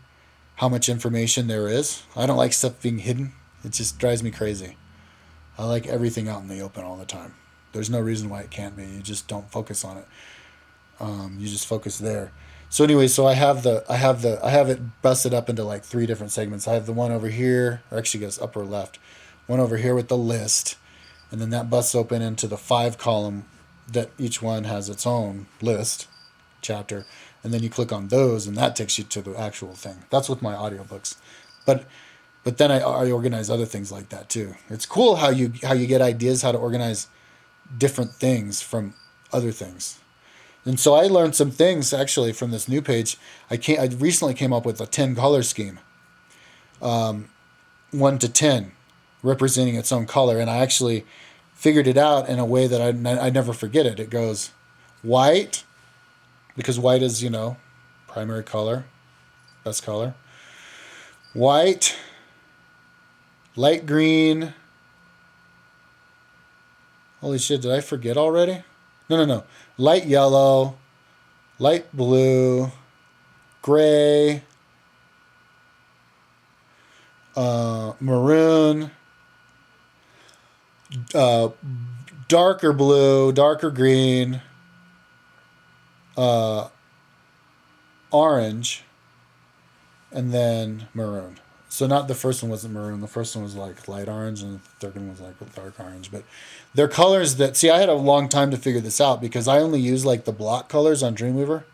how much information there is. I don't like stuff being hidden. It just drives me crazy. I like everything out in the open all the time. There's no reason why it can't be. You just don't focus on it. You just focus there. So anyway, so I have it busted up into like 3 different segments. I have the one over here, or actually I guess upper left, one over here with the list, and then that busts open into the 5 column that each one has its own list chapter, and then you click on those, and that takes you to the actual thing. That's with my audiobooks, but then I organize other things like that too. It's cool how you get ideas how to organize different things from other things. And so I learned some things actually from this new page. I recently came up with a 10 color scheme, 1 to 10, representing its own color, and I actually figured it out in a way that I never forget it. It goes white, because white is primary color, best color. White, light green. Holy shit! Did I forget already? No. Light yellow, light blue, gray, maroon, darker blue, darker green, orange, and then maroon. So not the first one wasn't maroon. The first one was like light orange, and the third one was like dark orange. But they're colors that, see, I had a long time to figure this out because I only use like the block colors on Dreamweaver.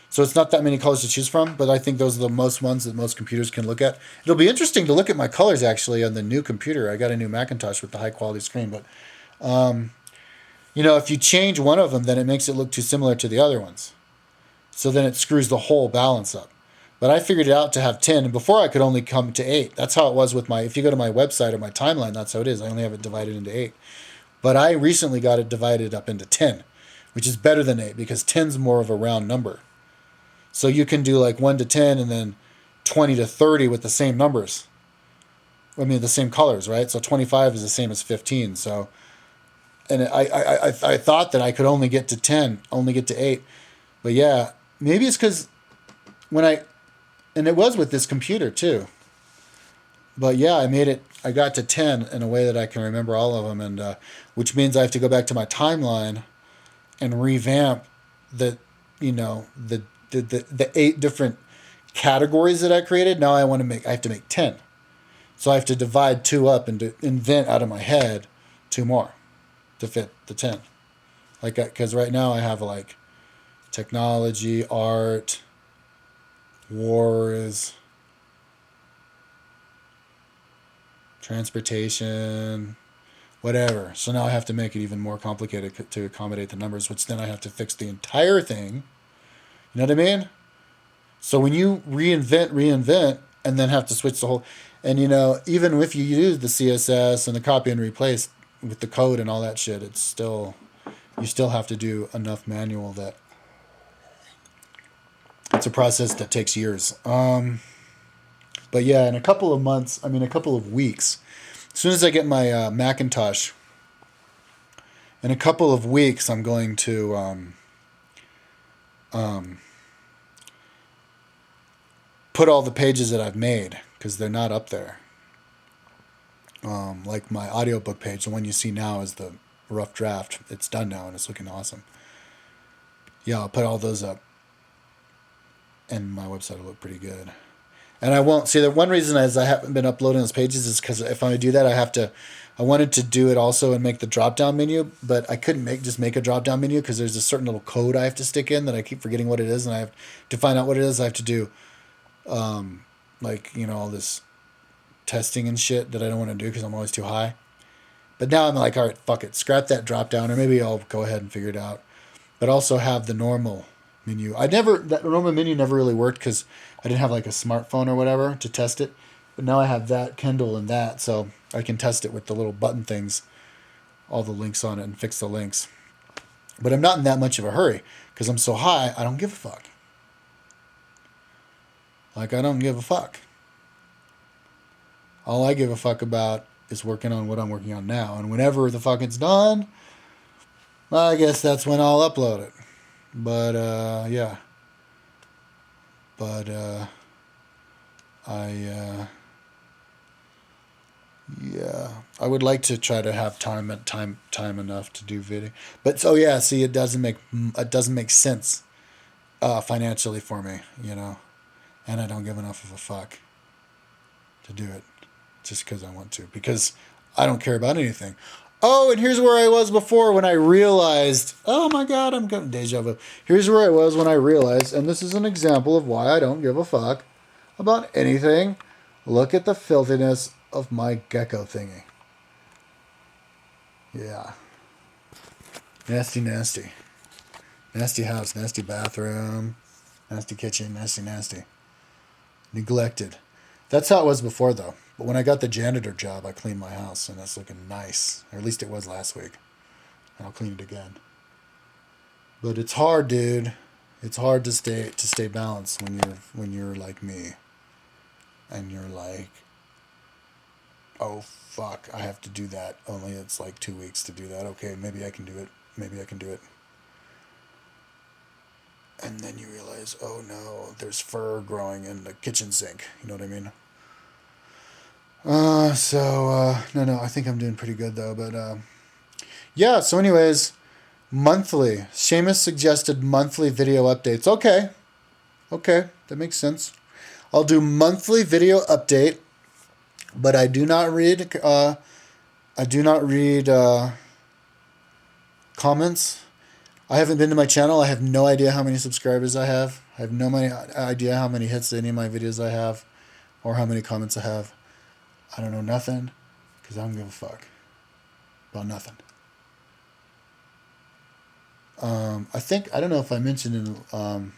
So it's not that many colors to choose from, but I think those are the most ones that most computers can look at. It'll be interesting to look at my colors actually on the new computer. I got a new Macintosh with the high quality screen, but if you change one of them, then it makes it look too similar to the other ones. So then it screws the whole balance up. But I figured it out to have 10, and before I could only come to 8. That's how it was with if you go to my website or my timeline, that's how it is. I only have it divided into 8. But I recently got it divided up into 10, which is better than 8 because 10's more of a round number. So you can do like 1 to 10 and then 20 to 30 with the same numbers. I mean, the same colors, right? So 25 is the same as 15. So, and I thought that I could only get to 10, only get to 8. But yeah, maybe it's because and it was with this computer too. But yeah, I got to 10 in a way that I can remember all of them, and which means I have to go back to my timeline and revamp the 8 different categories that I created. Now I have to make 10. So I have to divide 2 up and invent out of my head 2 more to fit the 10. Because right now I have like technology, art, wars, transportation, whatever. So now I have to make it even more complicated to accommodate the numbers, which then I have to fix the entire thing. You know what I mean? So when you reinvent, and then have to switch the whole, and even if you use the CSS and the copy and replace with the code and all that shit, you still have to do enough manual that it's a process that takes years. But yeah, in a couple of weeks, as soon as I get my Macintosh, in a couple of weeks, I'm going to put all the pages that I've made, because they're not up there. Like my audiobook page, the one you see now is the rough draft. It's done now, and it's looking awesome. Yeah, I'll put all those up, and my website will look pretty good. And I won't see, the one reason is I haven't been uploading those pages is because if I do that, I wanted to do it also and make the drop down menu, but I couldn't make a drop down menu because there's a certain little code I have to stick in that I keep forgetting what it is, and I have to find out what it is. I have to do all this testing and shit that I don't want to do because I'm always too high. But now I'm like, all right, fuck it. Scrap that drop down, or maybe I'll go ahead and figure it out. But also have the normal menu. That normal menu never really worked because I didn't have like a smartphone or whatever to test it. But now I have that Kindle and that, so I can test it with the little button things, all the links on it, and fix the links. But I'm not in that much of a hurry because I'm so high, I don't give a fuck. Like, I don't give a fuck. All I give a fuck about is working on what I'm working on now. And whenever the fuck it's done, I guess that's when I'll upload it. But, yeah. But, yeah, I would like to try to have time enough to do video. But so yeah, see, it doesn't make sense financially for me, you know, and I don't give enough of a fuck to do it just because I want to, because I don't care about anything. Oh, and here's where I was before when I realized, oh my God, I'm getting deja vu. Here's where I was when I realized, and this is an example of why I don't give a fuck about anything. Look at the filthiness of my gecko thingy. Yeah. Nasty, nasty. Nasty house, nasty bathroom, nasty kitchen, nasty, nasty. Neglected. That's how it was before, though. But when I got the janitor job, I cleaned my house, and it's looking nice. Or at least it was last week. And I'll clean it again. But it's hard, dude. It's hard to stay balanced when you're like me. And you're like, oh fuck, I have to do that. Only it's like 2 weeks to do that. Okay, maybe I can do it. Maybe I can do it. And then you realize, oh no, there's fur growing in the kitchen sink. You know what I mean? No, I think I'm doing pretty good though. But yeah, so anyways, monthly. Seamus suggested monthly video updates. Okay, that makes sense. I'll do monthly video update, but I do not read comments. I haven't been to my channel. I have no idea how many subscribers I have. I have no idea how many hits any of my videos I have, or how many comments I have. I don't know nothing, because I don't give a fuck about nothing. I don't know if I mentioned in,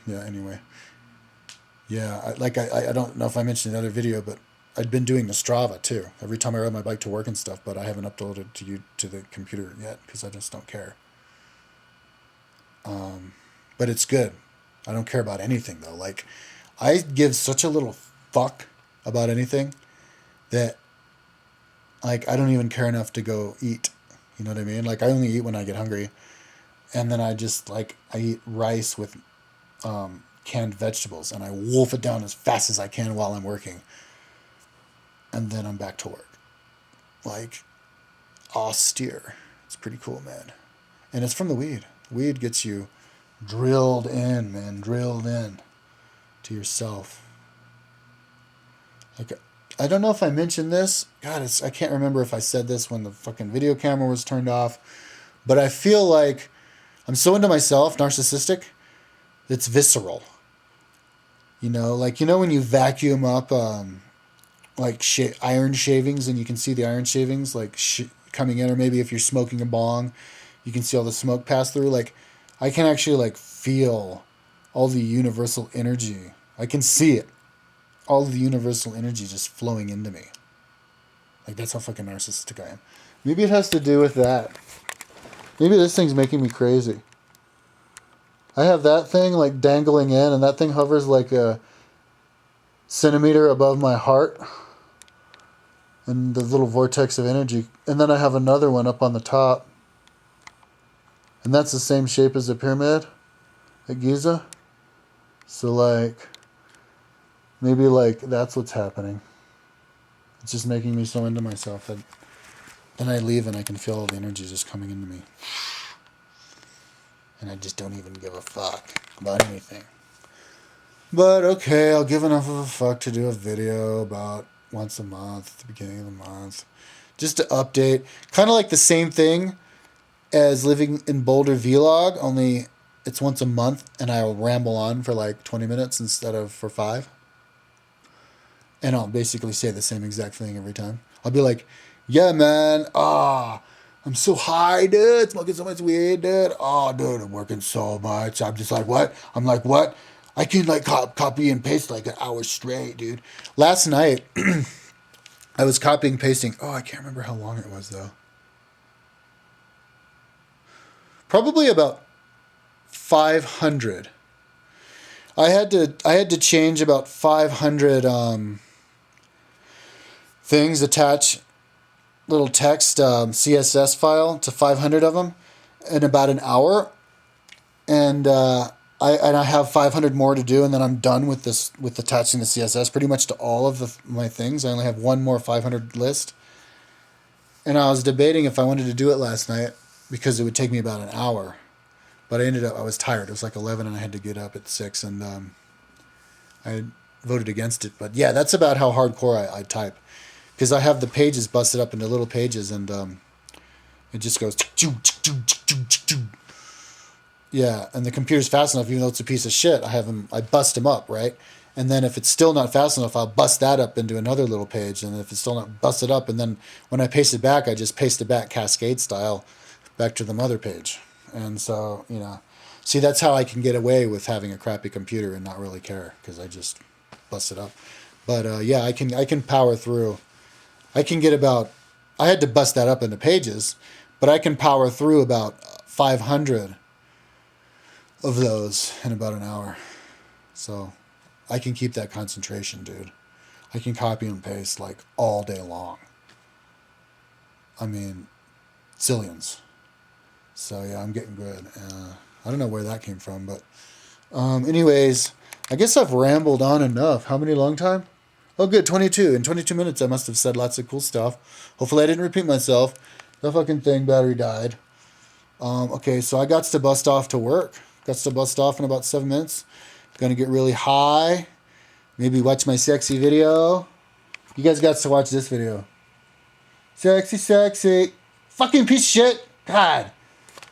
anyway. Yeah, I don't know if I mentioned in another video, but I'd been doing the Strava too. Every time I ride my bike to work and stuff, but I haven't uploaded to the computer yet because I just don't care. But it's good. I don't care about anything though. Like, I give such a little fuck about anything that, like, I don't even care enough to go eat. You know what I mean? Like, I only eat when I get hungry, and then I just I eat rice with canned vegetables, and I wolf it down as fast as I can while I'm working, and then I'm back to work. Like, austere. It's pretty cool, man. And it's from the weed. Weed gets you drilled in, man, drilled in to yourself. Like, I don't know if I mentioned this. God, I can't remember if I said this when the fucking video camera was turned off, but I feel like I'm so into myself, narcissistic, it's visceral. You know, like, you know when you vacuum up iron shavings, and you can see the iron shavings like coming in, or maybe if you're smoking a bong, you can see all the smoke pass through. Like, I can actually like feel all the universal energy. I can see it. All the universal energy just flowing into me. Like, that's how fucking narcissistic I am. Maybe it has to do with that. Maybe this thing's making me crazy. I have that thing like dangling in, and that thing hovers like a centimeter above my heart. And the little vortex of energy. And then I have another one up on the top. And that's the same shape as the pyramid at Giza. So like, maybe like that's what's happening. It's just making me so into myself that then I leave and I can feel all the energy just coming into me. And I just don't even give a fuck about anything. But okay, I'll give enough of a fuck to do a video about once a month, at the beginning of the month. Just to update. Kind of like the same thing as living in Boulder vlog, only it's once a month and I'll ramble on for like 20 minutes instead of for 5. And I'll basically say the same exact thing every time. I'll be like, yeah, man, I'm so high, dude, smoking so much weed, dude. Oh, dude, I'm working so much. I'm just like, what? I'm like, what? I can like copy and paste like an hour straight, dude. Last night, I was copying and pasting. Oh, I can't remember how long it was though. Probably about 500. I had to change about 500 things, attach little text CSS file to 500 of them in about an hour, and I have 500 more to do, and then I'm done with attaching the CSS pretty much to all of my things. I only have one more 500 list, and I was debating if I wanted to do it last night because it would take me about an hour, but I was tired. It was like 11, and I had to get up at 6, and I voted against it. But yeah, that's about how hardcore I type. Because I have the pages busted up into little pages, and it just goes. Yeah, and the computer's fast enough, even though it's a piece of shit. I bust them up, right? And then if it's still not fast enough, I'll bust that up into another little page. And if it's still not busted up, and then when I paste it back, I just paste it back cascade style back to the mother page. And so, see, that's how I can get away with having a crappy computer and not really care, because I just bust it up. But yeah, I can power through. I had to bust that up into pages, but I can power through about 500 of those in about an hour. So I can keep that concentration, dude. I can copy and paste like all day long. I mean, zillions. So yeah, I'm getting good. I don't know where that came from, but anyways, I guess I've rambled on enough. How many long time? Oh, good, 22. In 22 minutes, I must have said lots of cool stuff. Hopefully, I didn't repeat myself. The fucking thing, battery died. Okay, so I got to bust off to work. Got to bust off in about 7 minutes. Gonna get really high. Maybe watch my sexy video. You guys got to watch this video. Sexy, sexy. Fucking piece of shit. God.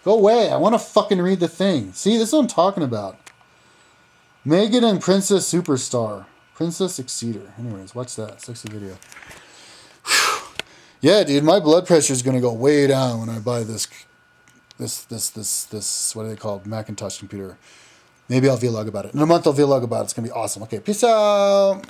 Go away. I want to fucking read the thing. See, this is what I'm talking about. Megan and Princess Superstar. Princess Exceeder. Anyways, watch that sexy video. Yeah, dude, my blood pressure is gonna go way down when I buy this. What are they called? Macintosh computer. Maybe I'll vlog about it. In a month, I'll vlog about it. It's gonna be awesome. Okay, peace out.